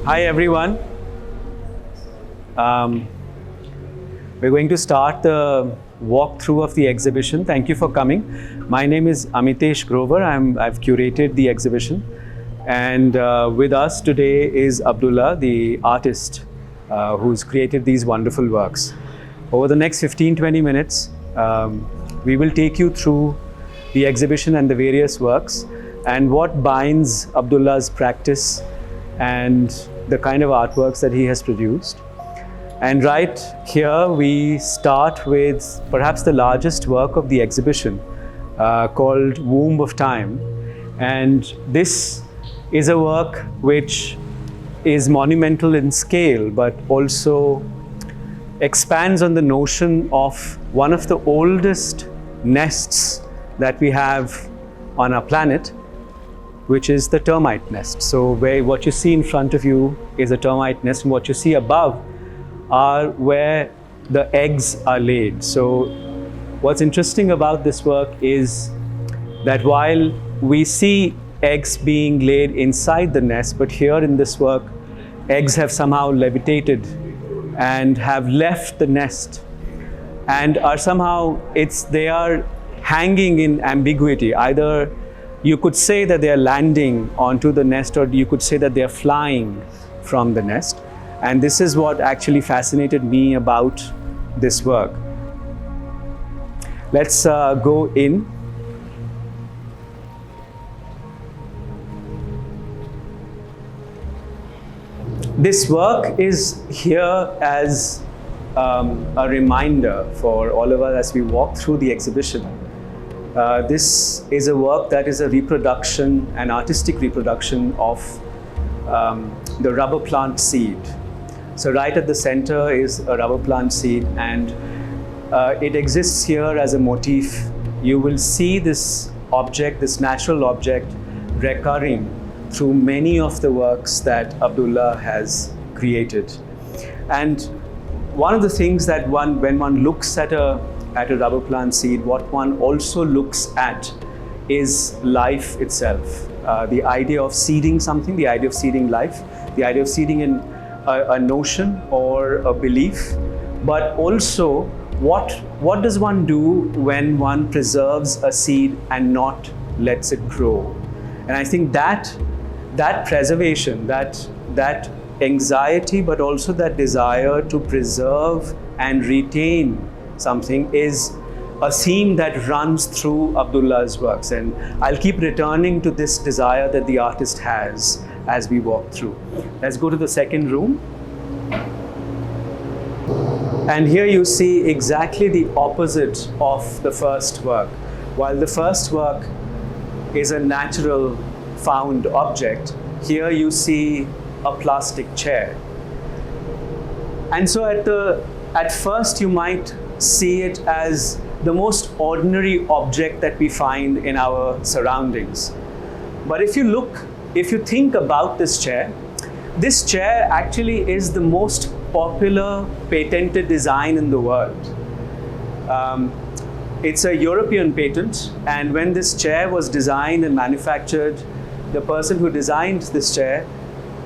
Hi everyone. We're going to start the walkthrough of the exhibition. Thank you for coming. My name is Amitesh Grover. I've curated the exhibition. And with us today is Abdulla, the artist who's created these wonderful works. Over the next 15-20 minutes, we will take you through the exhibition and the various works and what binds Abdulla's practice and the kind of artworks that he has produced. And right here we start with perhaps the largest work of the exhibition called Womb of Time. And this is a work which is monumental in scale, but also expands on the notion of one of the oldest nests that we have on our planet, which is the termite nest. So what you see in front of you is a termite nest, and what you see above are where the eggs are laid. So what's interesting about this work is that while we see eggs being laid inside the nest, but here in this work, eggs have somehow levitated and have left the nest and are somehow, they are hanging in ambiguity. Either you could say that they are landing onto the nest, or you could say that they are flying from the nest. And this is what actually fascinated me about this work. Let's go in. This work is here as a reminder for all of us as we walk through the exhibition. This is a work that is a reproduction, an artistic reproduction of the rubber plant seed. So right at the center is a rubber plant seed, and it exists here as a motif. You will see this object, this natural object, recurring through many of the works that Abdulla has created. And one of the things that when one looks at a rubber plant seed, what one also looks at is life itself. The idea of seeding something, the idea of seeding life, the idea of seeding in a notion or a belief, but also what does one do when one preserves a seed and not lets it grow? And I think that preservation, that anxiety, but also that desire to preserve and retain something is a theme that runs through Abdulla's works. And I'll keep returning to this desire that the artist has as we walk through. Let's go to the second room. And here you see exactly the opposite of the first work. While the first work is a natural found object, here you see a plastic chair. And so at first you might see it as the most ordinary object that we find in our surroundings. But if you think about this chair actually is the most popular patented design in the world. It's a European patent, and when this chair was designed and manufactured, the person who designed this chair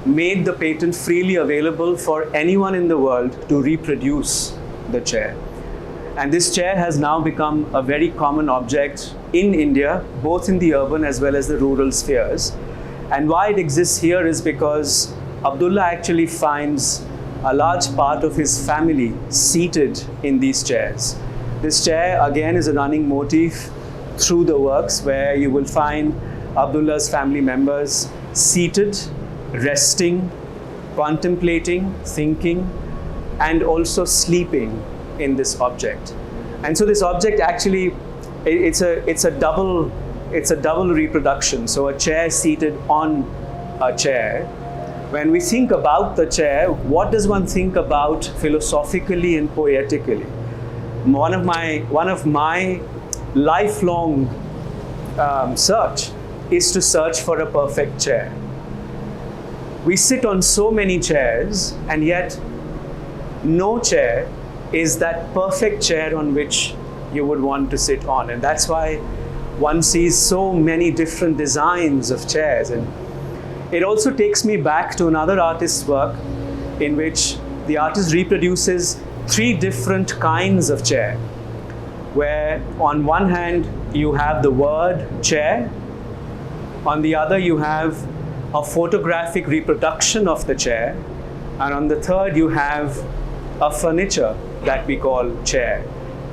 made the patent freely available for anyone in the world to reproduce the chair. And this chair has now become a very common object in India, both in the urban as well as the rural spheres. And why it exists here is because Abdulla actually finds a large part of his family seated in these chairs. This chair, again, is a running motif through the works, where you will find Abdulla's family members seated, resting, contemplating, thinking, and also sleeping in this object. And so this object actually, it's a double reproduction. So a chair seated on a chair. When we think about the chair, what does one think about philosophically and poetically? One of my lifelong search is to search for a perfect chair. We sit on so many chairs, and yet no chair is that perfect chair on which you would want to sit on. And that's why one sees so many different designs of chairs. And It also takes me back to another artist's work in which the artist reproduces 3 different kinds of chair, where on one hand you have the word chair, on the other you have a photographic reproduction of the chair, and on the third you have a furniture that we call chair.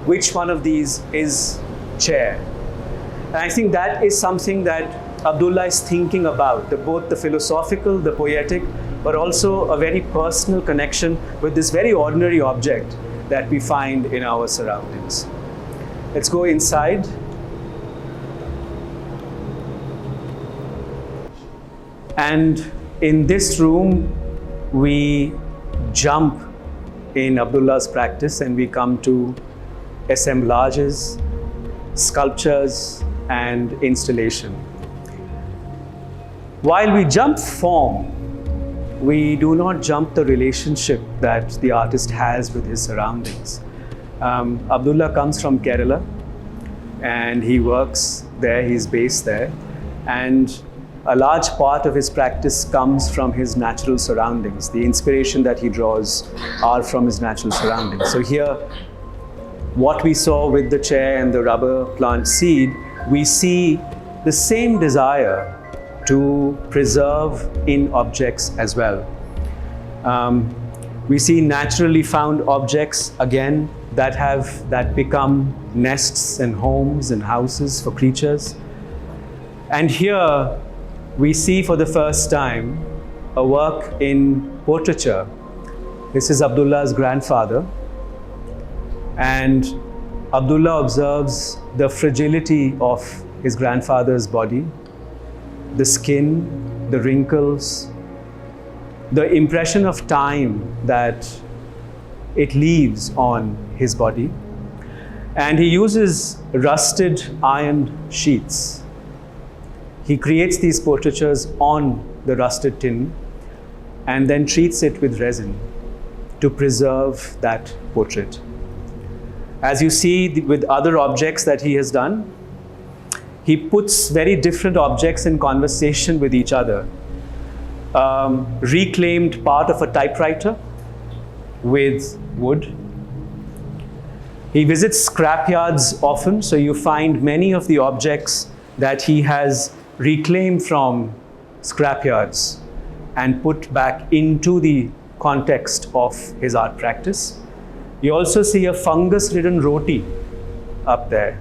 Which one of these is chair? And I think that is something that Abdulla is thinking about, both the philosophical, the poetic, but also a very personal connection with this very ordinary object that we find in our surroundings. Let's go inside. And in this room, we jump in Abdullah's practice and we come to assemblages, sculptures, and installation. While we jump form, we do not jump the relationship that the artist has with his surroundings. Abdulla comes from Kerala and he works there, he's based there, and a large part of his practice comes from his natural surroundings. The inspiration that he draws are from his natural surroundings. So here, what we saw with the chair and the rubber plant seed, we see the same desire to preserve in objects as well. We see naturally found objects again that become nests and homes and houses for creatures. And here we see for the first time a work in portraiture. This is Abdullah's grandfather, and Abdulla observes the fragility of his grandfather's body, the skin, the wrinkles, the impression of time that it leaves on his body. And he uses rusted iron sheets. He creates these portraitures on the rusted tin and then treats it with resin to preserve that portrait. As you see with other objects that he has done, he puts very different objects in conversation with each other. Reclaimed part of a typewriter with wood. He visits scrapyards often, so you find many of the objects that he has reclaimed from scrapyards and put back into the context of his art practice. You also see a fungus-ridden roti up there.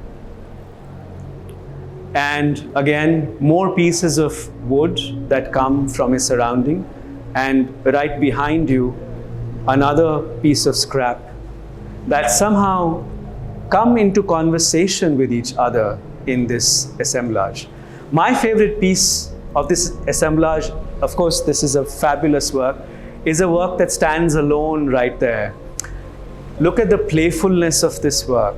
And again, more pieces of wood that come from his surrounding. And right behind you, another piece of scrap that somehow come into conversation with each other in this assemblage. My favorite piece of this assemblage, of course, this is a fabulous work, is a work that stands alone right there. Look at the playfulness of this work.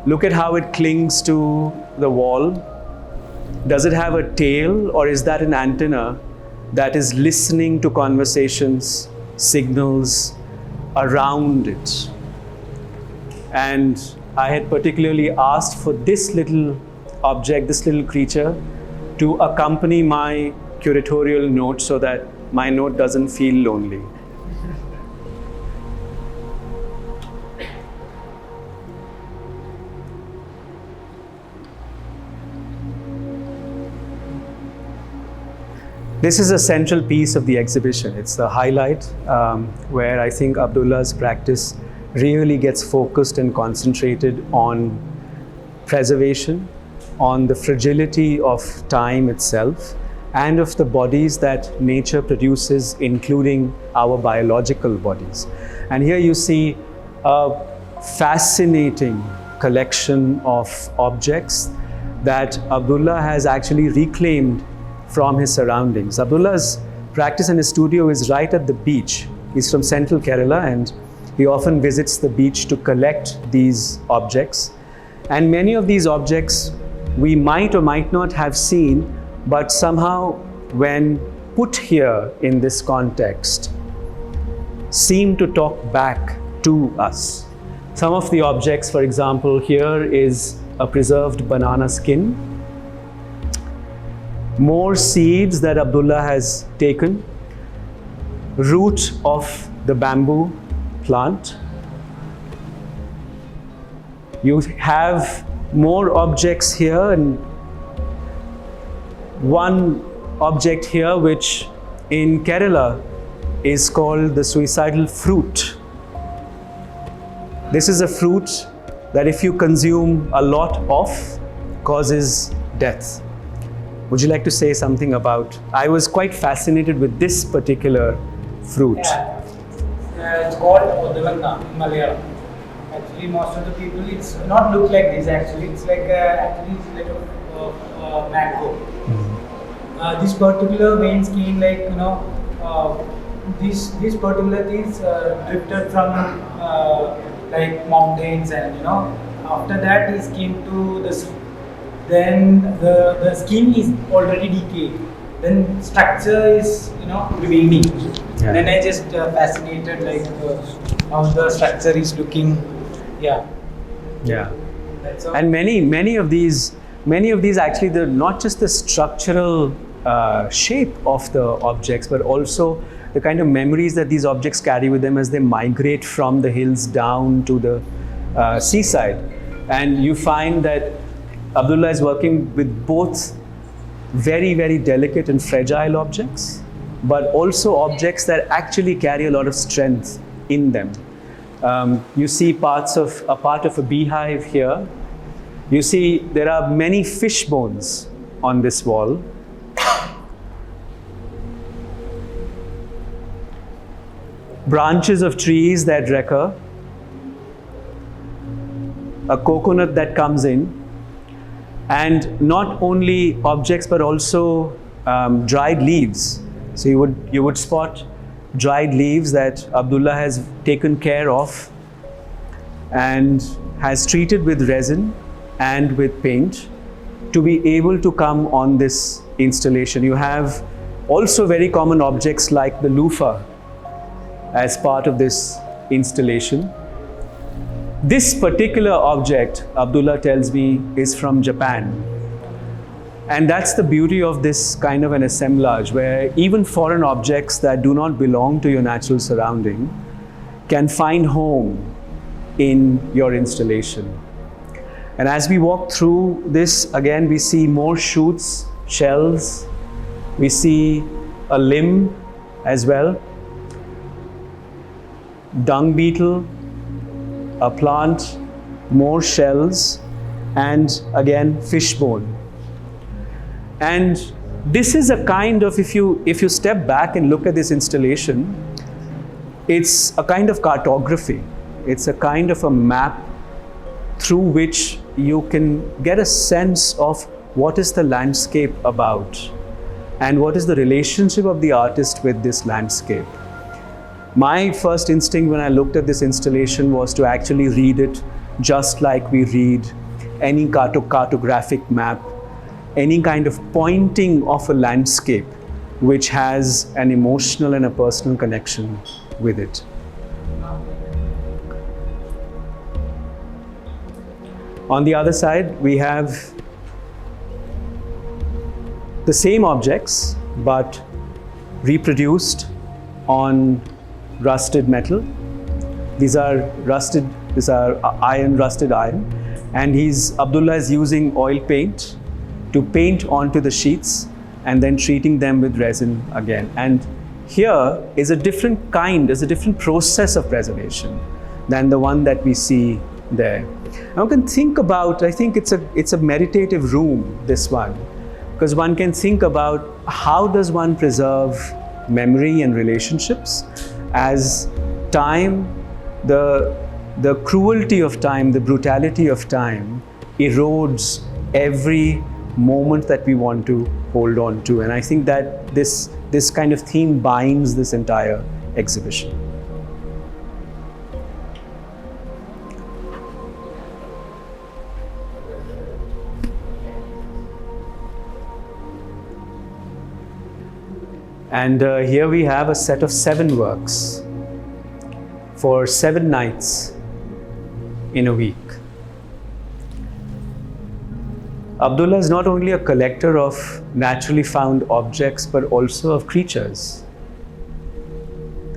Look at how it clings to the wall. Does it have a tail, or is that an antenna that is listening to conversations, signals around it? And I had particularly asked for this little object, this little creature, to accompany my curatorial note so that my note doesn't feel lonely. This is a central piece of the exhibition. It's the highlight where I think Abdullah's practice really gets focused and concentrated on preservation, on the fragility of time itself, and of the bodies that nature produces, including our biological bodies. And here you see a fascinating collection of objects that Abdulla has actually reclaimed from his surroundings. Abdullah's practice in his studio is right at the beach. He's from central Kerala and he often visits the beach to collect these objects. And many of these objects we might or might not have seen, but somehow when put here in this context, seem to talk back to us. Some of the objects, for example, here is a preserved banana skin. more seeds that Abdulla has taken, root of the bamboo plant. You have more objects here, and one object here which in Kerala is called the suicidal fruit. This is a fruit that if you consume a lot of, causes death. Would you like to say something about? I was quite fascinated with this particular fruit. It's called Dotwalk in Malayalam. Actually, most of the people, it's not look like this. Actually, it's like actually it's like a mango. This particular vein skin, like this particular things drifted from like mountains, and after that is came to the sea. Then the skin is already decayed. Then structure is remaining. Yeah. Then I just fascinated like how the structure is looking. Yeah. That's all. And many of these actually, they're not just the structural shape of the objects, but also the kind of memories that these objects carry with them as they migrate from the hills down to the seaside. And you find that Abdulla is working with both very, very delicate and fragile objects, but also objects that actually carry a lot of strength in them. You see a part of a beehive here. You see there are many fish bones on this wall. Branches of trees that recur. A coconut that comes in. And not only objects, but also dried leaves. So you would spot dried leaves that Abdulla has taken care of and has treated with resin and with paint to be able to come on this installation. You have also very common objects like the loofah as part of this installation. This particular object, Abdulla tells me, is from Japan. And that's the beauty of this kind of an assemblage, where even foreign objects that do not belong to your natural surrounding can find home in your installation. And as we walk through this, again, we see more shoots, shells. We see a limb as well. Dung beetle, a plant, more shells, and again, fish bone. And this is a kind of, if you step back and look at this installation, it's a kind of cartography. It's a kind of a map through which you can get a sense of what is the landscape about and what is the relationship of the artist with this landscape. My first instinct when I looked at this installation was to actually read it just like we read any cartographic map, any kind of pointing of a landscape which has an emotional and a personal connection with it. On the other side, we have the same objects but reproduced on rusted metal. These are rusted iron, and Abdulla is using oil paint to paint onto the sheets and then treating them with resin again. And here is a different process of preservation than the one that we see there. Now, one can think about, I think it's a meditative room, this one, because one can think about how does one preserve memory and relationships as time, the cruelty of time, the brutality of time erodes every moment that we want to hold on to. And I think that this kind of theme binds this entire exhibition. And here we have a set of 7 works for 7 nights in a week. Abdulla is not only a collector of naturally found objects, but also of creatures.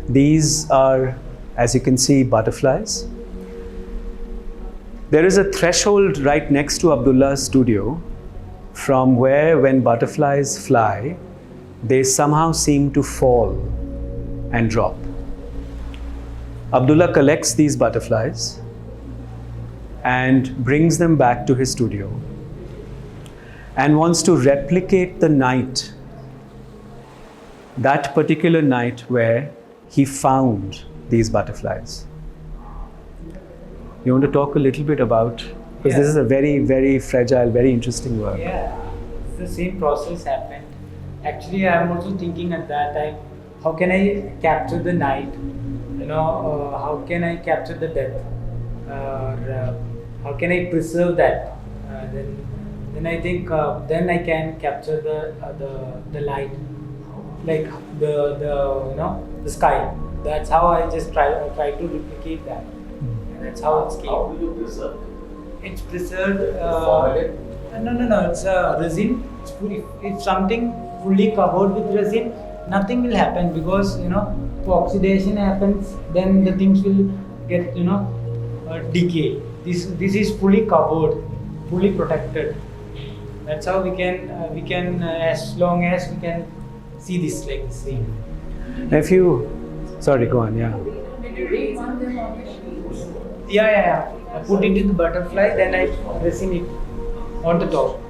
These are, as you can see, butterflies. There is a threshold right next to Abdullah's studio from where, when butterflies fly, they somehow seem to fall and drop. Abdulla collects these butterflies and brings them back to his studio and wants to replicate the night, that particular night where he found these butterflies. You want to talk a little bit about, because this is a very, very fragile, very interesting work. Yeah, it's the same process happened. Actually, I'm also thinking at that time, how can I capture the night? How can I capture the death? How can I preserve that? Then I think then I can capture the light, like the sky. That's how I just try to replicate that. And that's how it's came. How do you preserve? It's preserved. Formalin? No. It's resin. If something fully covered with resin, nothing will happen, because if oxidation happens, then the things will get decay. This is fully covered, fully protected. That's how we can as long as we can see this like this thing. If you, sorry, go on, yeah. Yeah. I put it in the butterfly, then I resin it on the top.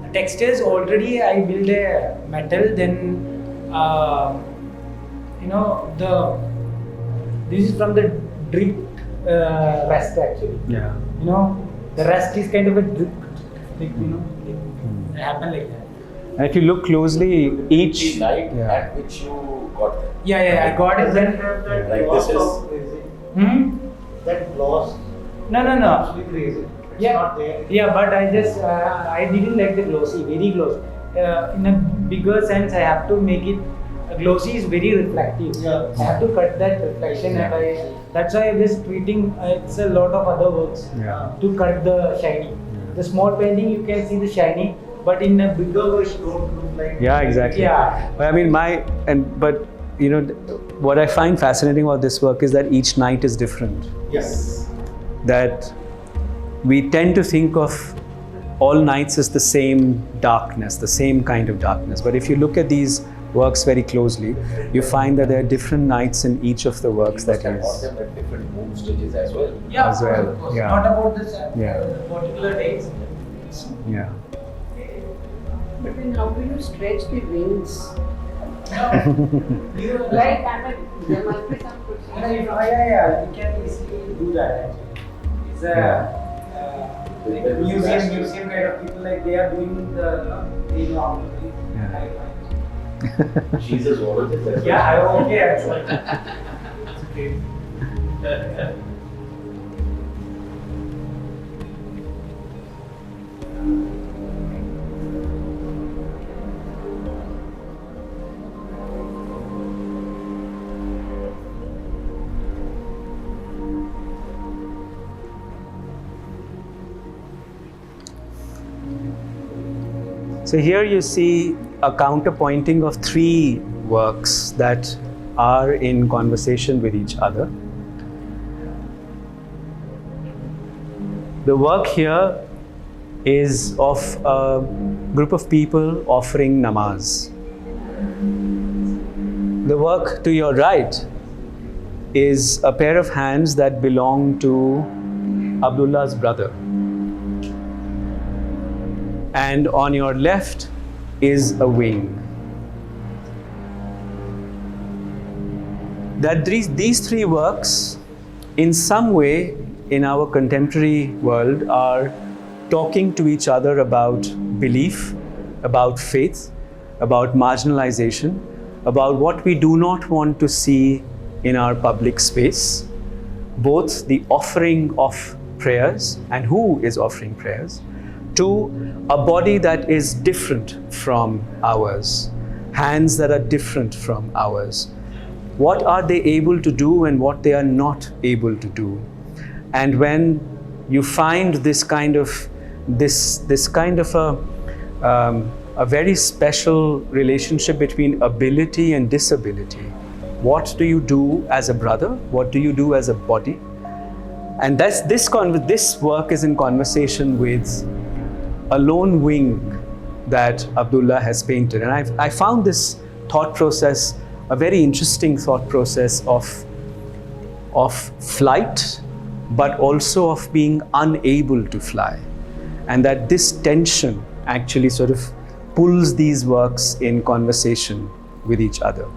The textures already I build a metal, then this is from the dripped rust actually. Yeah. The rust is kind of a drip, like it happen like that. And if you look closely, each. The night Yeah. at which you got them. Yeah, I got it then. Like this is. That gloss No. actually crazy. It's Yeah, not there. yeah, but I just I didn't like the glossy, very glossy. In a bigger sense, I have to make it. Glossy is very reflective. Yeah. I have to cut that reflection, and that's why I'm just tweeting. It's a lot of other works Yeah. to cut the shiny. The small painting you can see the shiny, but in a bigger version, Don't look like. Yeah, exactly. Yeah. But I mean, but what I find fascinating about this work is that each night is different. Yes. That we tend to think of all nights as the same darkness, the same kind of darkness. But if you look at these works very closely, you find that there are different nights in each of the works You must that have got is. them at different mood stages as well. Yeah, As well, of course. yeah. Not about this Yeah. particular dates. Yeah. But then how do you stretch the wings? You Like, there must be some procedure. Yeah, you can easily do that actually. It's a like museum kind of people, like they are doing they know how to do it. Yeah. She's a zoologist as well. Yeah, I'm okay actually. It's okay. So here you see a counterpointing of three works that are in conversation with each other. The work here is of a group of people offering namaz. The work to your right is a pair of hands that belong to Abdullah's brother. And on your left is a wing. That these three works, in some way, in our contemporary world, are talking to each other about belief, about faith, about marginalization, about what we do not want to see in our public space, both the offering of prayers and who is offering prayers, to a body that is different from ours, hands that are different from ours. What are they able to do and what they are not able to do? And when you find this kind of this kind of a very special relationship between ability and disability. What do you do as a brother? What do you do as a body? And this work is in conversation with a lone wing that Abdulla has painted. And I found this thought process a very interesting thought process of flight, but also of being unable to fly. And that this tension actually sort of pulls these works in conversation with each other.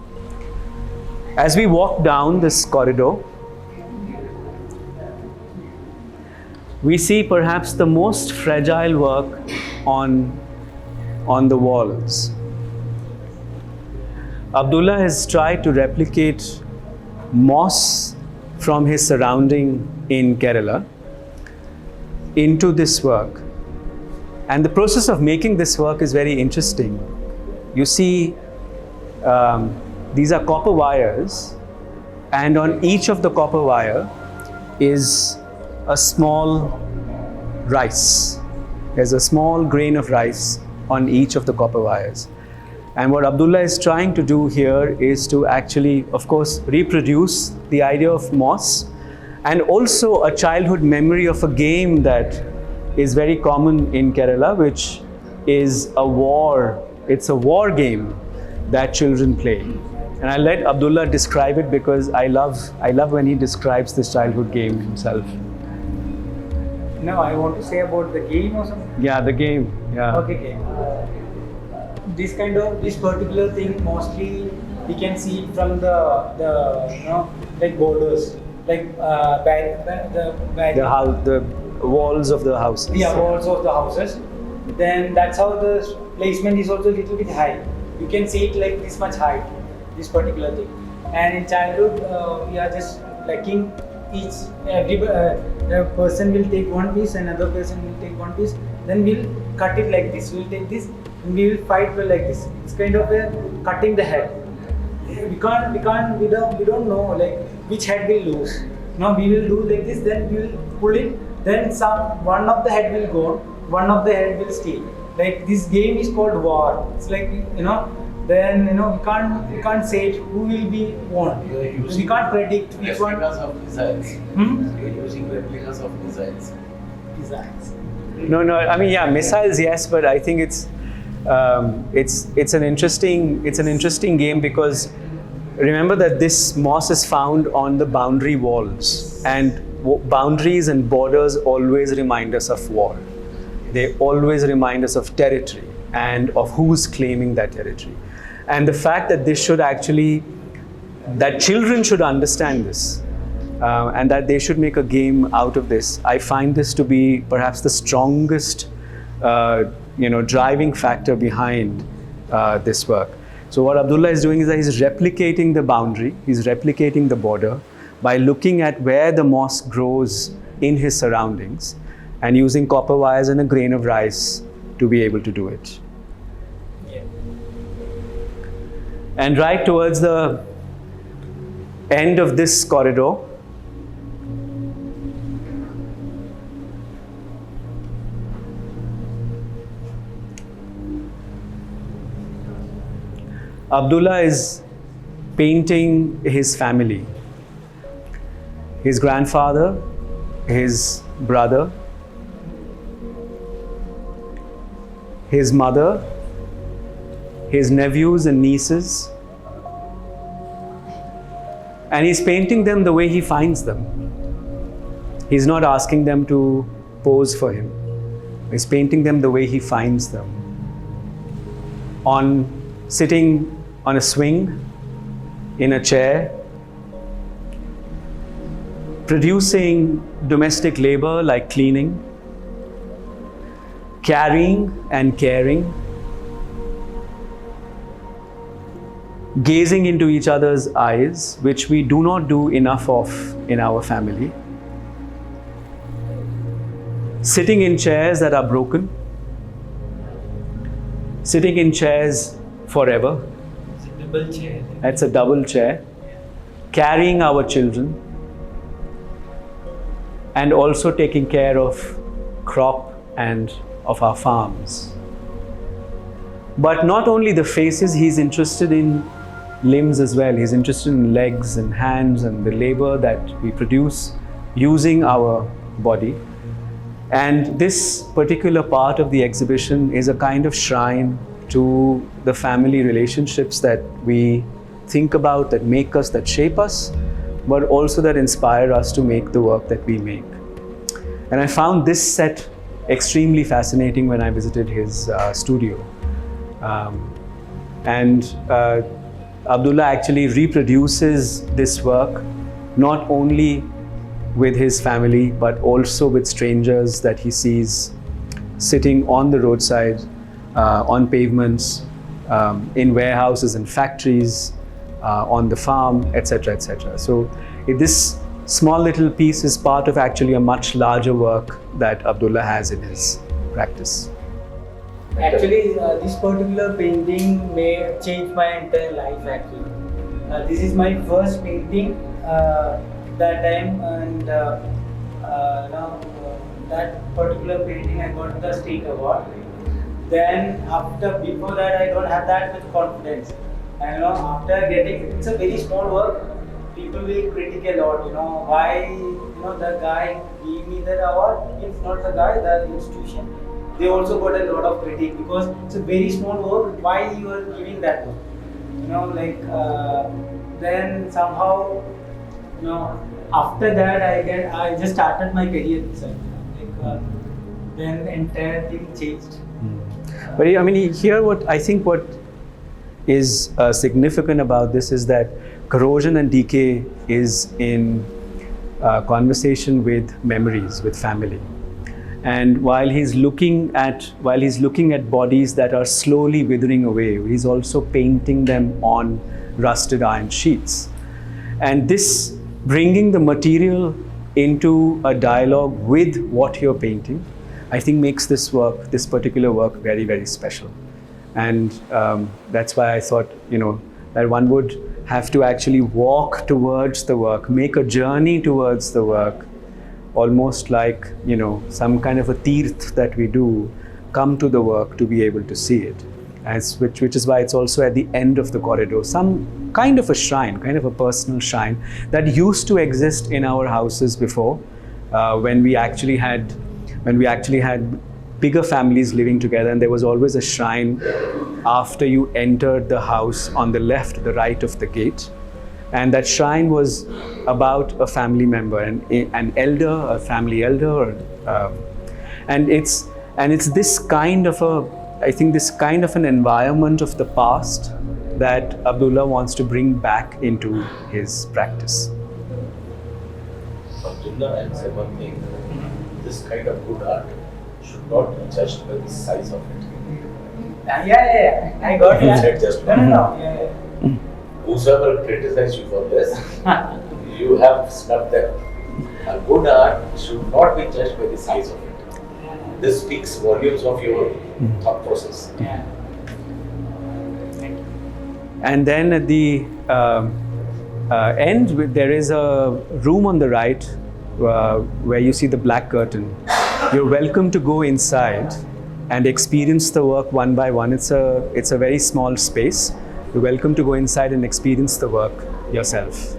As we walk down this corridor, we see perhaps the most fragile work on the walls. Abdulla has tried to replicate moss from his surrounding in Kerala into this work. And the process of making this work is very interesting. You see, these are copper wires, and on each of the copper wire is a small rice. There's a small grain of rice on each of the copper wires. And what Abdulla is trying to do here is to actually, of course, reproduce the idea of moss, and also a childhood memory of a game that is very common in Kerala, which is a war. It's a war game that children play. And I let Abdulla describe it because I love when he describes this childhood game himself. No, I want to say about the game or something. Yeah, the game. Yeah. Okay, game. This particular thing mostly we can see it from the like borders, like The walls of the houses. Yeah, walls of the houses. Then that's how the placement is also a little bit high. You can see it like this much height, this particular thing. And in childhood, we are just lacking a person will take one piece, another person will take one piece, then we'll cut it like this. We'll take this, and we will fight well like this. It's kind of a cutting the head. We don't know like which head will lose. No, we will do like this, then we will pull it, then one of the head will go, one of the head will stay. Like this game is called war. It's like then we can't say it, who will be won. We can't predict which one. Replicas of missiles. You're using replicas of missiles. No. I mean, yeah, missiles, yes, but I think it's an interesting game because remember that this moss is found on the boundary walls, and boundaries and borders always remind us of war. They always remind us of territory and of who's claiming that territory. And the fact that that children should understand this, and that they should make a game out of this, I find this to be perhaps the strongest, driving factor behind this work. So what Abdulla is doing is that he's replicating the boundary, he's replicating the border by looking at where the moss grows in his surroundings and using copper wires and a grain of rice to be able to do it. And right towards the end of this corridor, Abdulla is painting his family. His grandfather, his brother, his mother, his nephews and nieces, and he's painting them the way he finds them. He's not asking them to pose for him. He's painting them the way he finds them. Sitting on a swing, in a chair, producing domestic labor like cleaning, carrying and caring, gazing into each other's eyes, which we do not do enough of in our family, sitting in chairs that are broken, sitting in chairs forever. It's a double chair. That's a double chair. Carrying our children and also taking care of crop and of our farms. But not only the faces, he's interested in limbs as well. He's interested in legs and hands and the labor that we produce using our body. And this particular part of the exhibition is a kind of shrine to the family relationships that we think about, that make us, that shape us, but also that inspire us to make the work that we make. And I found this set extremely fascinating when I visited his studio. Abdulla actually reproduces this work not only with his family but also with strangers that he sees sitting on the roadside, on pavements, in warehouses and factories, on the farm, etc., etc. So this small little piece is part of actually a much larger work that Abdulla has in his practice. Actually, this particular painting may change my entire life actually. This is my first painting that time, and now that particular painting I got the state award. Then before that I don't have that much confidence. And after getting, it's a very small work, people will critique a lot, why, the guy gave me that award, if not the guy, the institution. They also got a lot of critique because it's a very small work. Why you are giving that work? Then somehow, after that I just started my career itself. Then entire thing changed. But I mean, here what is significant about this is that corrosion and decay is in conversation with memories, with family. And while he's looking at bodies that are slowly withering away, he's also painting them on rusted iron sheets. And this bringing the material into a dialogue with what you're painting, I think makes this particular work very, very special. And that's why I thought, that one would have to actually walk towards the work, make a journey towards the work, almost like, some kind of a tirth that we do, come to the work to be able to see it. Which is why it's also at the end of the corridor, some kind of a shrine, kind of a personal shrine that used to exist in our houses before, when we actually had bigger families living together, and there was always a shrine after you entered the house on the left, the right of the gate. And that shrine was about a family member, an elder, a family elder, and it's this kind of an environment of the past that Abdulla wants to bring back into his practice. Abdulla, and say one thing, this kind of good art should not be judged by the size of it. Yeah. I got You that. said just No. now. Yeah. Whosoever criticized you for this, you have snubbed them. A good art should not be judged by the size of it. This speaks volumes of your thought process. Yeah. And then at the end, there is a room on the right where you see the black curtain. You're welcome to go inside and experience the work one by one. It's a very small space. You're welcome to go inside and experience the work yourself.